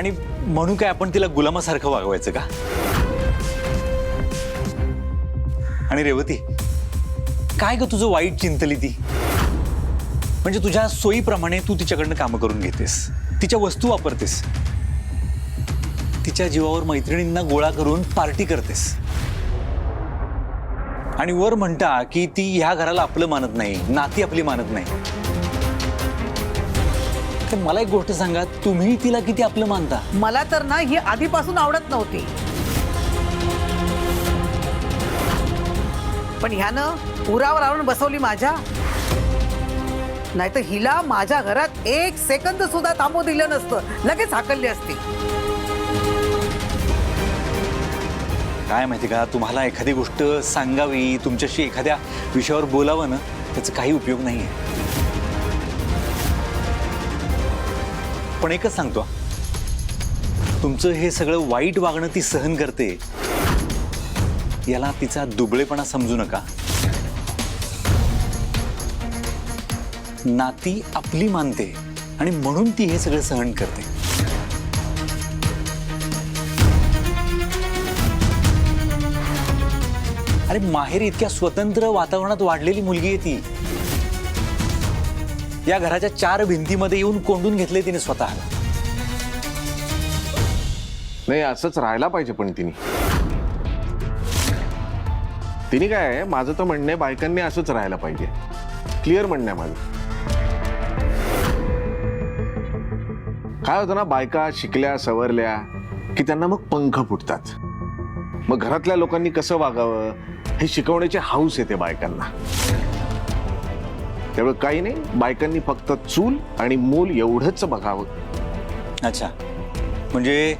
आणि म्हणून काय आपण तिला गुलामासारखं वागवायचं का? आणि रेवती, काय ग तुझं वाईट चिंतली ती? म्हणजे तुझ्या सोयीप्रमाणे तू तिच्याकडनं कामं करून घेतेस, तिच्या वस्तू वापरतेस, तिच्या जीवावर मैत्रिणींना गोळा करून पार्टी करतेस आणि वर म्हणता की ती ह्या घराला आपलं मानत नाही, नाती आपली मानत नाही. तर मला एक गोष्ट सांगा, तुम्ही तिला किती आपलं मानता? मला तर ना ही आधीपासून आवडत नव्हती, पण ह्यानं उरावर आणून बसवली माझ्या. नाहीतर हिला माझ्या घरात एक सेकंद सुद्धा थांबू दिलं नसतं, लगेच हाकलली असती. काय माहिती का, तुम्हाला एखादी गोष्ट सांगावी, तुमच्याशी एखाद्या विषयावर बोलावं ना, त्याचा काही उपयोग नाहीये. पण एकच सांगतो, तुमचं हे सगळं वाईट वागणं ती सहन करते, याला तिचा दुबळेपणा समजू नका. नाती आपली मानते आणि म्हणून ती हे सगळं सहन करते. अरे माहेर इतक्या स्वतंत्र वातावरणात वाढलेली मुलगी आहे ती. या घराच्या 4 भिंतीमध्ये येऊन कोंडून घेतले तिने स्वतःला. नाही, असंच राहायला पाहिजे. पण तिने काय आहे, माझं तर म्हणणं आहे बायकांनी असंच राहायला पाहिजे. क्लिअर म्हणणं आहे माझं. काय होतं ना, बायका शिकल्या सवरल्या की त्यांना मग पंख फुटतात. मग घरातल्या लोकांनी कसं वागावं हे शिकवण्याची हौस येते बायकांना. त्यामुळे काही नाही, बायकांनी फक्त चूल आणि मूल एवढंच बघावं. अच्छा, म्हणजे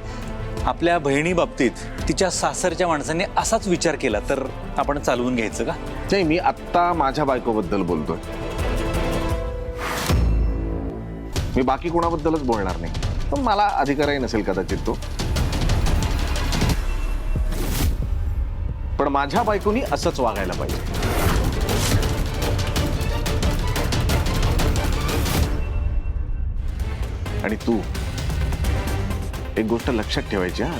आपल्या बहिणी बाबतीत तिच्या सासरच्या माणसांनी असाच विचार केला तर आपण चालवून घ्यायचं का? नाही, मी आत्ता माझ्या बायकोबद्दल बोलतोय. मी बाकी कोणाबद्दलच बोलणार नाही. पण मला अधिकारही नसेल कदाचित तो. पण माझ्या बायकोनी असंच वागायला पाहिजे. आणि तू एक गोष्ट लक्षात ठेवायची हा,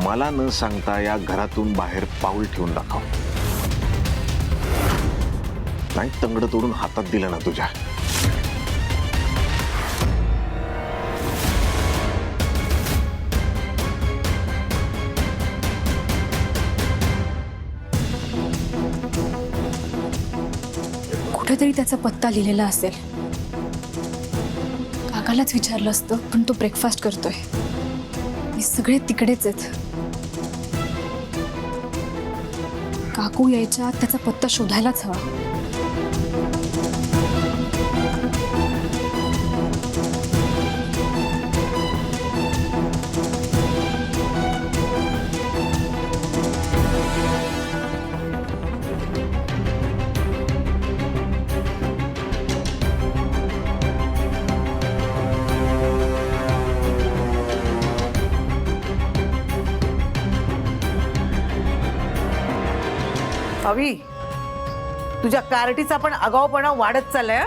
मला न सांगता या घरातून बाहेर पाऊल ठेवून दाखव. नाही तंगड तोडून हातात दिलं ना तुझ्या. कुठेतरी त्याचा पत्ता लिहिलेला असेल. काकालाच विचारलं असतं, पण तो ब्रेकफास्ट करतोय. हे सगळे तिकडेच आहेत. काकू यायच्या त्याचा पत्ता शोधायलाच हवा. अवी, तुझ्या कार्टीचा पण आगाऊपणा वाढत चाललाय.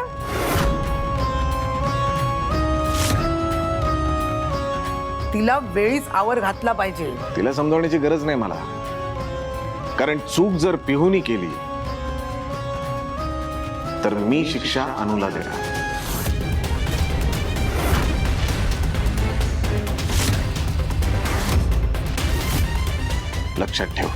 तिला वेळीच आवर घातला पाहिजे. तिला समजावण्याची गरज नाही मला. कारण चूक जर पिहूनी केली तर मी शिक्षा अनुला देणार. लक्षात ठेव.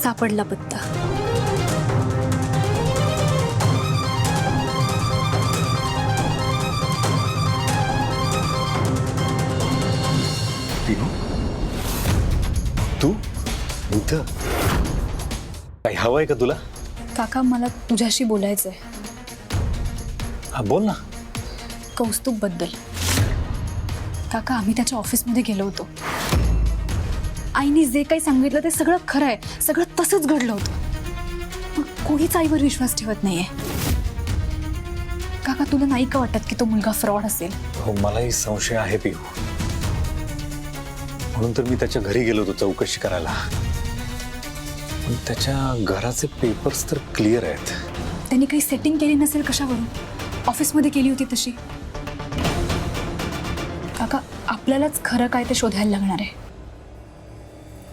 सापडला पत्ता. पिनू, तू इथं काही हवंय का तुला? काका मला तुझ्याशी बोलायचंय. हा बोल ना. कौस्तुभ बद्दल. काका आम्ही त्याच्या ऑफिसमध्ये गेलो होतो. आईने जे काही सांगितलं ते सगळं खरं आहे. सगळं तसंच घडलं होतं. पण कोणीच आईवर विश्वास ठेवत नाहीये. काका तुला नाही का वाटत की तो मुलगा फ्रॉड असेल? हो, मलाही संशय आहे पिऊ. म्हणून तर मी त्याच्या घरी गेलो होतो चौकशी करायला. पण त्याच्या घराचे पेपर्स तर क्लिअर आहेत. त्यांनी काही सेटिंग केली नसेल कशावरून? ऑफिसमध्ये केली होती तशी. काका आपल्यालाच खरं काय ते शोधायला लागणार आहे.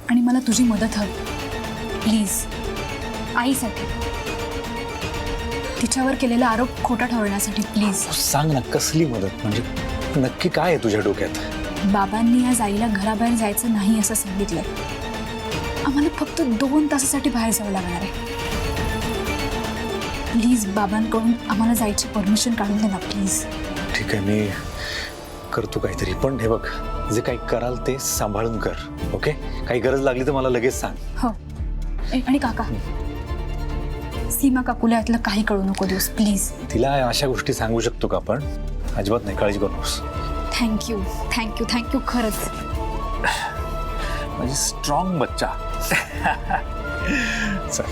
आणि मला तुझी मदत हवी प्लीज. आईसाठी, तिच्यावर केलेला आरोप खोटा ठरवण्यासाठी प्लीज. सांग ना, कसली मदत? म्हणजे नक्की काय आहे तुझ्या डोक्यात? बाबांनी आज आईला घराबाहेर जायचं नाही असं सांगितलंय. आम्हाला फक्त 2 तासासाठी बाहेर जावं लागणार आहे. प्लीज बाबांकडून आम्हाला जायची परमिशन काढून दे ना प्लीज. ठीक आहे, मी करतो काहीतरी. पण हे बघ, जे काही कराल ते सांभाळून कर. ओके? काही गरज लागली तर मला लगेच सांग. हो. आणि काका, सीमा काकूला यातलं काही कळू नको देऊस प्लीज. तिला अशा गोष्टी सांगू शकतो का आपण? अजिबात नाही, काळजी करू नकोस. थँक्यू थँक्यू थँक्यू खरंच. म्हणजे स्ट्रॉंग बच्चा. चल.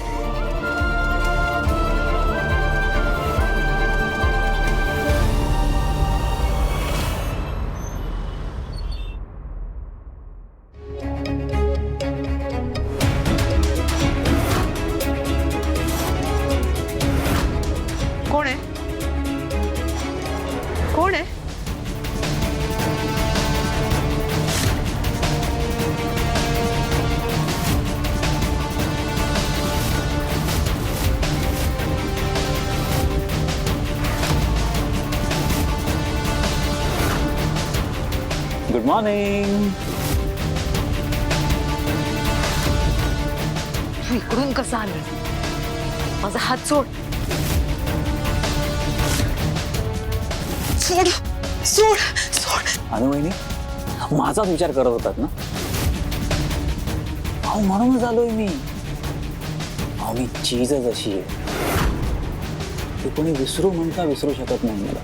कोण आहे? कोण आहे? Good morning. तू इकडून कसा आला? माझा हात सोड. सोड सोड सोड. वहिनी माझाच विचार करत होतात ना? अहो म्हणूनच आलोय मी. अहो मी चीजच अशी आहे, ते कोणी विसरू म्हणता विसरू शकत नाही मला.